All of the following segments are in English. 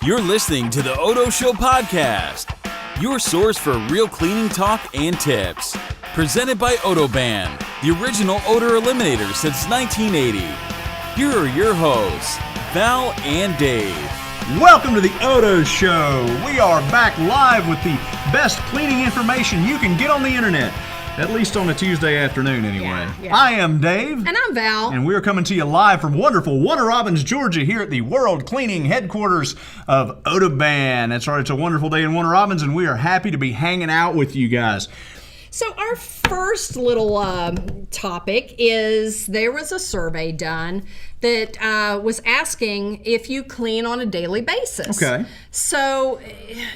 You're listening to the OdoShow podcast, your source for real cleaning talk and tips. Presented by OdoBan, the original odor eliminator since 1980. Here are your hosts, Val and Dave. Welcome to the OdoShow. We are back live with the best cleaning information you can get on the internet. At least on a Tuesday afternoon, anyway. Yeah. I am Dave. And I'm Val. And we're coming to you live from wonderful Warner Robins, Georgia, here at the world cleaning headquarters of OdoBan. That's right, it's a wonderful day in Warner Robins, and we are happy to be hanging out with you guys. So our first little topic is there was a survey done that was asking if you clean on a daily basis. Okay. So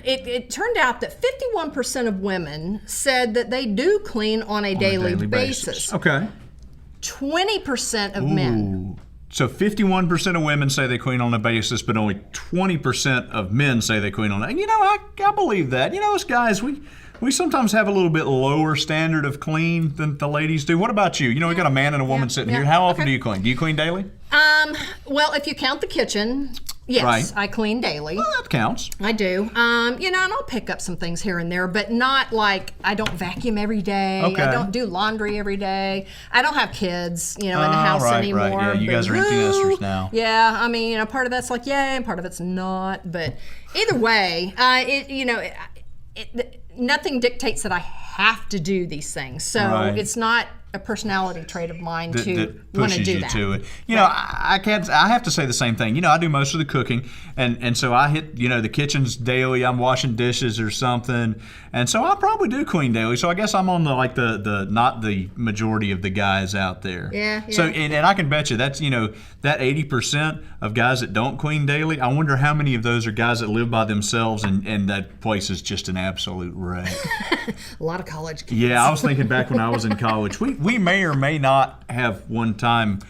it turned out that 51% of women said that they do clean on a daily basis. Okay. 20% of men. So 51% of women say they clean on a basis, but only 20% of men say they clean on it. And you know, I believe that. You know, us guys, we sometimes have a little bit lower standard of clean than the ladies do. What about you? You know, we got a man and a woman sitting here. How often do you clean? Do you clean daily? Well, if you count the kitchen, yes, Right. I clean daily. Well, that counts. I do. You know, and I'll pick up some things here and there, but not like I don't vacuum every day. Okay. I don't do laundry every day. I don't have kids, in the house anymore. Right. Yeah, you guys are empty nesters now. Yeah, I mean, part of that's like yay, and part of it's not. But either way, nothing dictates that I have to do these things. So Right. it's not a personality trait of mine to that want to pushes do you that. to it. You know, I have to say the same thing. You know, I do most of the cooking, and so I hit, the kitchens daily. I'm washing dishes or something, and so I probably do clean daily. So I guess I'm on the not the majority of the guys out there. Yeah. So and I can bet you that's that 80% of guys that don't clean daily. I wonder how many of those are guys that live by themselves, and that place is just an absolute wreck. A lot of college kids. Yeah, I was thinking back when I was in college, we may or may not have one time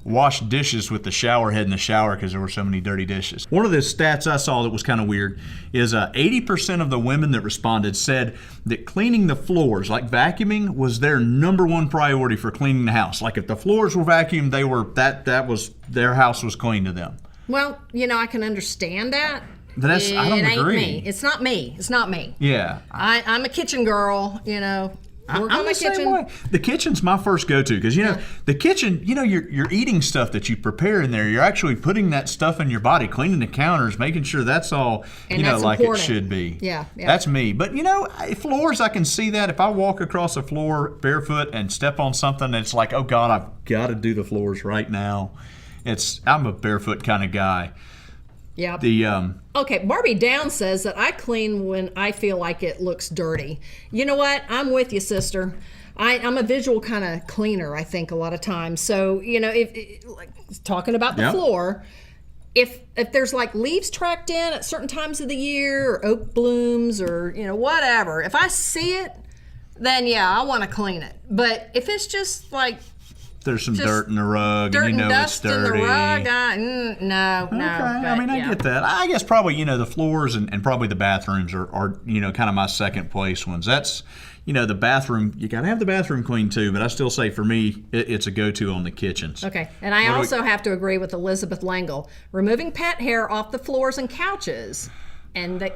washed dishes with the shower head in the shower because there were so many dirty dishes. One of the stats I saw that was kind of weird is 80% of the women that responded said that cleaning the floors, like vacuuming, was their number one priority for cleaning the house. Like if the floors were vacuumed, that was their house was clean to them. Well, I can understand that. But I don't It ain't agree. me. It's not me. Yeah. I'm a kitchen girl, Work I'm on my the same kitchen. way. The kitchen's my first go-to because the kitchen. You're eating stuff that you prepare in there. You're actually putting that stuff in your body, cleaning the counters, making sure that's all And that's like important. it should be. Yeah. That's me. But floors, I can see that. If I walk across a floor barefoot and step on something, it's like, oh God, I've got to do the floors right now. I'm a barefoot kind of guy. Yeah. Okay, Barbie Down says that I clean when I feel like it looks dirty. You know what? I'm with you, sister. I'm a visual kind of cleaner, I think, a lot of times. So, like, talking about the floor, if there's like leaves tracked in at certain times of the year or oak blooms or, whatever, if I see it, then I want to clean it. But if it's just like there's some dirt in the rug, dirt and and it's dust dirty. in the rug, no. Okay, But, I get that. I guess probably, the floors and probably the bathrooms are kind of my second place ones. That's, the bathroom, you got to have the bathroom clean too, but I still say for me, it's a go-to on the kitchens. Okay, and I also have to agree with Elizabeth Langle. Removing pet hair off the floors and couches and the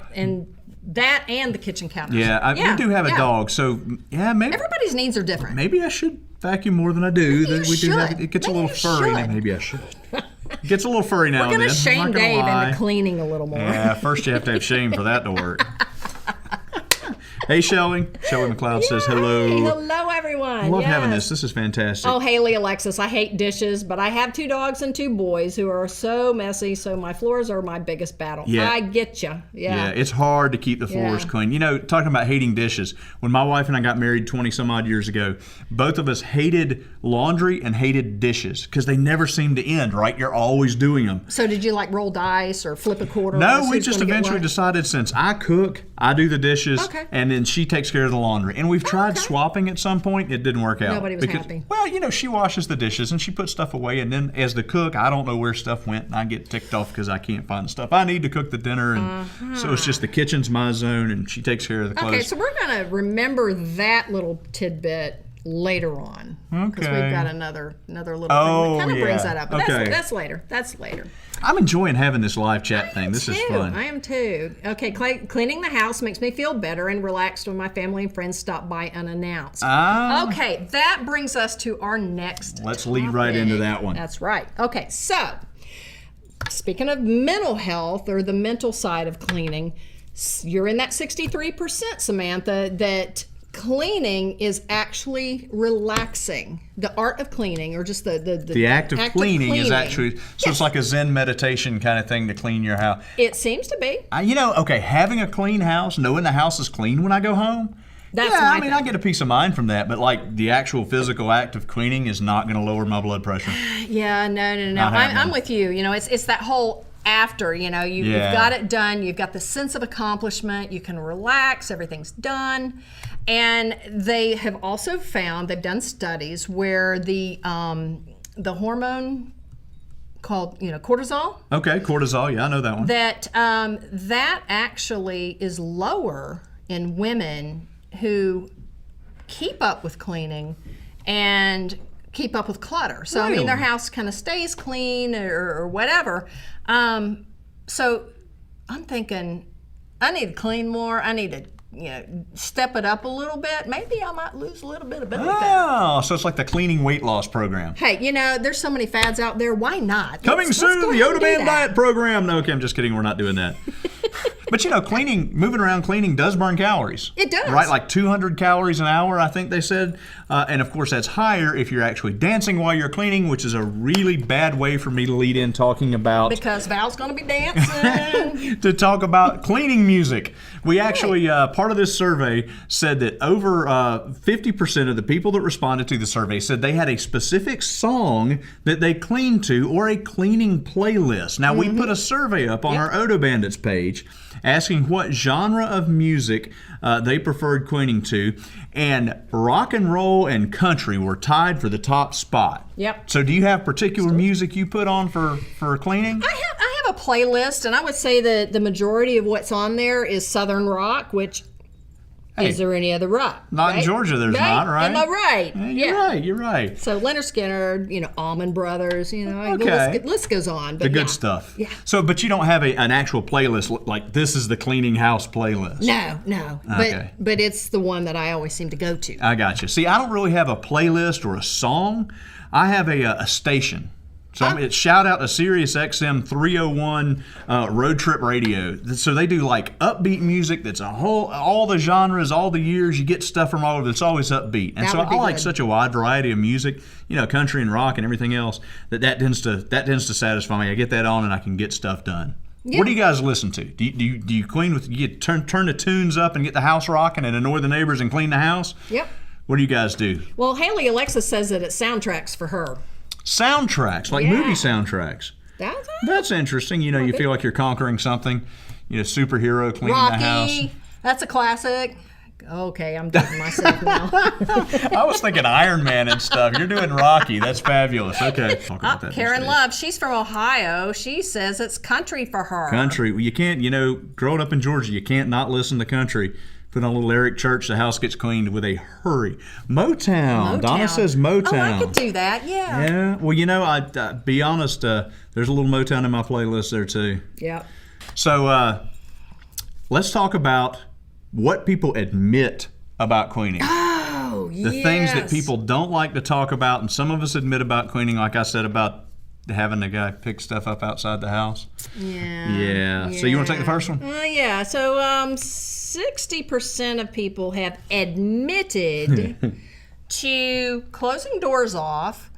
kitchen counters. We do have a dog, so maybe everybody's needs are different. Maybe I should vacuum more than I do. Maybe you should. It gets a Maybe little furry. should. Maybe I should. It gets a little furry now We're and going then. to shame I'm not gonna Dave lie. into cleaning a little more. Yeah, first you have to have shame for that to work. Hey, Shelly. Shelly McLeod says hello. Hey, hello, everyone. I love having this. This is fantastic. Oh, Haley Alexis, I hate dishes, but I have 2 dogs and 2 boys who are so messy, so my floors are my biggest battle. Yeah. I get you. Yeah, it's hard to keep the floors clean. Talking about hating dishes, when my wife and I got married 20 some odd years ago, both of us hated laundry and hated dishes because they never seem to end, right? You're always doing them. So did you like roll dice or flip a quarter? No, we just eventually decided since I cook, I do the dishes, and then she takes care of the laundry. And we've tried swapping at some point. It didn't work out. Nobody was happy. Well, she washes the dishes and she puts stuff away. And then as the cook, I don't know where stuff went. And I get ticked off because I can't find the stuff I need to cook the dinner. And so it's just the kitchen's my zone and she takes care of the clothes. Okay, so we're going to remember that little tidbit later on. Okay. Because we've got another little thing that kind of brings that up. But that's later. That's later. I'm enjoying having this live chat thing. This is fun. I am too. Okay, cleaning the house makes me feel better and relaxed when my family and friends stop by unannounced. Okay, that brings us to our next Let's lead right into that one. That's right. Okay, so speaking of mental health or the mental side of cleaning, you're in that 63%, Samantha, that cleaning is actually relaxing. The art of cleaning, or just the act of cleaning is actually, so it's like a Zen meditation kind of thing to clean your house. It seems to be. Having a clean house, knowing the house is clean when I go home, I get a peace of mind from that, but like the actual physical act of cleaning is not going to lower my blood pressure. Yeah, no. I'm with you. It's that whole after, you've got it done, you've got the sense of accomplishment, you can relax, everything's done. And they have also found, they've done studies where the hormone called, cortisol. Okay, cortisol, yeah, I know that one. That actually is lower in women who keep up with cleaning and keep up with clutter. So, Really? their house kind of stays clean or whatever. So I'm thinking, I need to clean more. I need to, step it up a little bit. Maybe I might lose a little bit of belly fat. Oh, so it's like the cleaning weight loss program. Hey, there's so many fads out there. Why not? Coming soon, the OdoBan diet program. No, okay, I'm just kidding. We're not doing that. But moving around cleaning does burn calories. It does. Right, like 200 calories an hour, I think they said. And of course, that's higher if you're actually dancing while you're cleaning, which is a really bad way for me to lead in talking about. Because Val's going to be dancing. To talk about cleaning music. We actually, part of this survey said that over 50% of the people that responded to the survey said they had a specific song that they cleaned to or a cleaning playlist. Now, we put a survey up on our Odo Bandits page asking what genre of music they preferred cleaning to, and rock and roll and country were tied for the top spot. Yep. So do you have particular music you put on for cleaning? I have a playlist, and I would say that the majority of what's on there is Southern rock, which is there any other rock? Not in Georgia, there's not, right? Am I right? Yeah, you're right. So Leonard Skinner, Allman Brothers, Okay. the list goes on. But the good stuff. Yeah. So, but you don't have an actual playlist like this is the cleaning house playlist. No. Okay. But it's the one that I always seem to go to. I got you. See, I don't really have a playlist or a song. I have a station. So it's shout out to Sirius XM 301 Road Trip Radio. So they do like upbeat music that's all the genres, all the years. You get stuff from all over. It's always upbeat. And so I like such a wide variety of music, country and rock and everything else, that tends to satisfy me. I get that on and I can get stuff done. Yeah. What do you guys listen to? Do you clean with, you turn the tunes up and get the house rocking and annoy the neighbors and clean the house? Yep. What do you guys do? Well, Haley Alexa says that it's soundtracks for her. Soundtracks, like movie soundtracks. That's interesting. You feel like you're conquering something. Superhero cleaning Rocky, the house. That's a classic. Okay, I'm dating myself now. I was thinking Iron Man and stuff. You're doing Rocky. That's fabulous. Okay. Karen Love, she's from Ohio. She says it's country for her. Country. Well, you can't, growing up in Georgia, you can't not listen to country. Put on a little Eric Church, the house gets cleaned with a hurry. Motown. Donna says Motown. Oh, I could do that, yeah. Yeah. Well, I be honest, there's a little Motown in my playlist there too. Yeah. So let's talk about what people admit about cleaning. Oh, yes. The things that people don't like to talk about, and some of us admit about cleaning, like I said about having the guy pick stuff up outside the house. Yeah. So you want to take the first one? Yeah. So 60% of people have admitted to closing doors off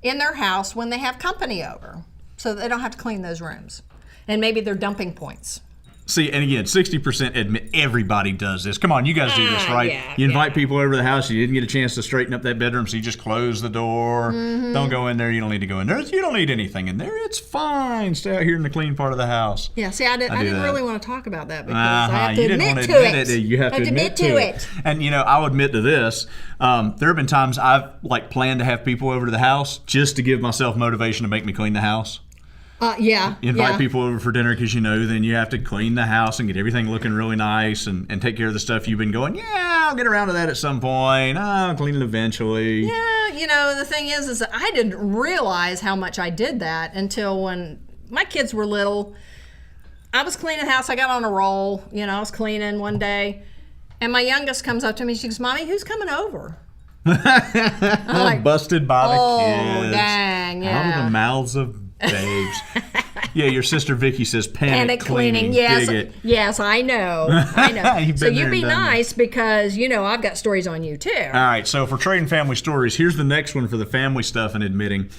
in their house when they have company over, so they don't have to clean those rooms. And maybe they're dumping points. See, and again, 60% admit everybody does this. Come on, you guys do this, right? Yeah, you invite people over to the house, you didn't get a chance to straighten up that bedroom, so you just close the door. Mm-hmm. Don't go in there, you don't need to go in there. You don't need anything in there. It's fine. Stay out here in the clean part of the house. Yeah, see, I didn't really want to talk about that because I have to admit to it. You have to admit to it. And, I'll admit to this. There have been times I've planned to have people over to the house just to give myself motivation to make me clean the house. Yeah. Invite people over for dinner because then you have to clean the house and get everything looking really nice and take care of the stuff you've been going, I'll get around to that at some point. I'll clean it eventually. Yeah, the thing is that I didn't realize how much I did that until when my kids were little. I was cleaning the house. I got on a roll. I was cleaning one day. And my youngest comes up to me. She goes, Mommy, who's coming over? I'm like, busted by the kids. Oh, dang, yeah. Out of the mouths of babes. Yeah, your sister Vicky says panic cleaning. Yes, Dig it. yes, I know. So you be nice because, I've got stories on you too. All right, so for trading family stories, here's the next one for the family stuff and admitting.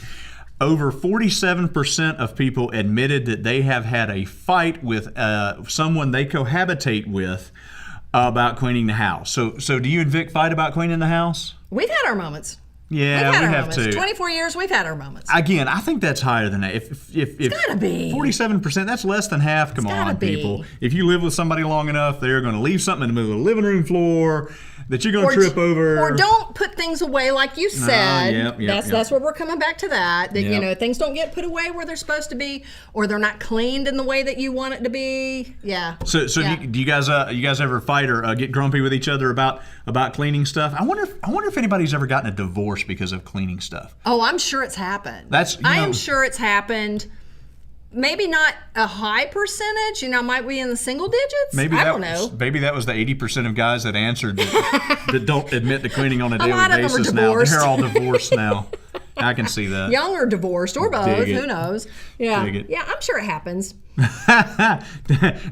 Over 47% of people admitted that they have had a fight with someone they cohabitate with about cleaning the house. So do you and Vic fight about cleaning the house? We've had our moments. Yeah, we have moments. too. 24 years, we've had our moments. Again, I think that's higher than that. If it's gotta be 47%, that's less than half. Come on, people. If you live with somebody long enough, they're going to leave something in the middle of the living room floor that you're going to trip over. Or don't put things away like you said. Yep. That's where we're coming back to that. That things don't get put away where they're supposed to be, or they're not cleaned in the way that you want it to be. Yeah. So do you guys ever fight or get grumpy with each other about cleaning stuff? I wonder if anybody's ever gotten a divorce because of cleaning stuff. Oh, I'm sure it's happened. I am sure it's happened. Maybe not a high percentage. Might be in the single digits. I don't know. Maybe that was the 80% of guys that answered that don't admit to cleaning on a daily basis now. They're all divorced now. I can see that. Young or divorced or both. Who knows? Yeah. Dig it. Yeah, I'm sure it happens.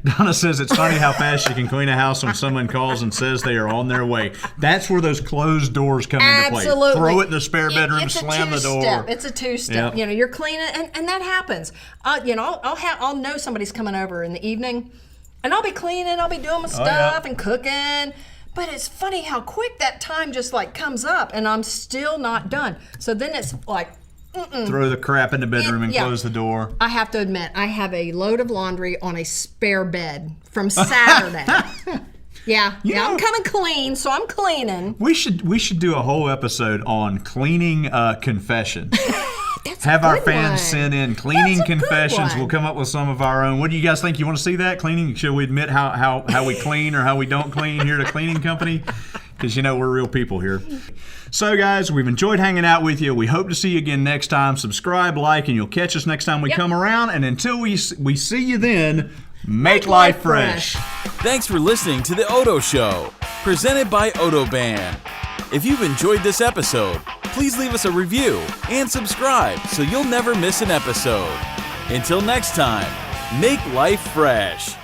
Donna says it's funny how fast you can clean a house when someone calls and says they are on their way. That's where those closed doors come into play. Throw it in the spare bedroom, slam the door. It's a two-step. Yep. You're cleaning, and that happens. I'll know somebody's coming over in the evening, and I'll be cleaning. I'll be doing my stuff and cooking. But it's funny how quick that time just comes up, and I'm still not done. So then it's like, throw the crap in the bedroom and close the door. I have to admit, I have a load of laundry on a spare bed from Saturday. I'm coming clean, so I'm cleaning. We should do a whole episode on cleaning confessions. Have our fans send in cleaning confessions. We'll come up with some of our own. What do you guys think? You want to see that? Cleaning? Should we admit how we clean or how we don't clean here at a cleaning company? Because we're real people here. So guys, we've enjoyed hanging out with you. We hope to see you again next time. Subscribe, like, and you'll catch us next time we come around. And until we see you then, make life fresh. Thanks for listening to the Odo Show, presented by OdoBan. If you've enjoyed this episode, please leave us a review and subscribe so you'll never miss an episode. Until next time, make life fresh.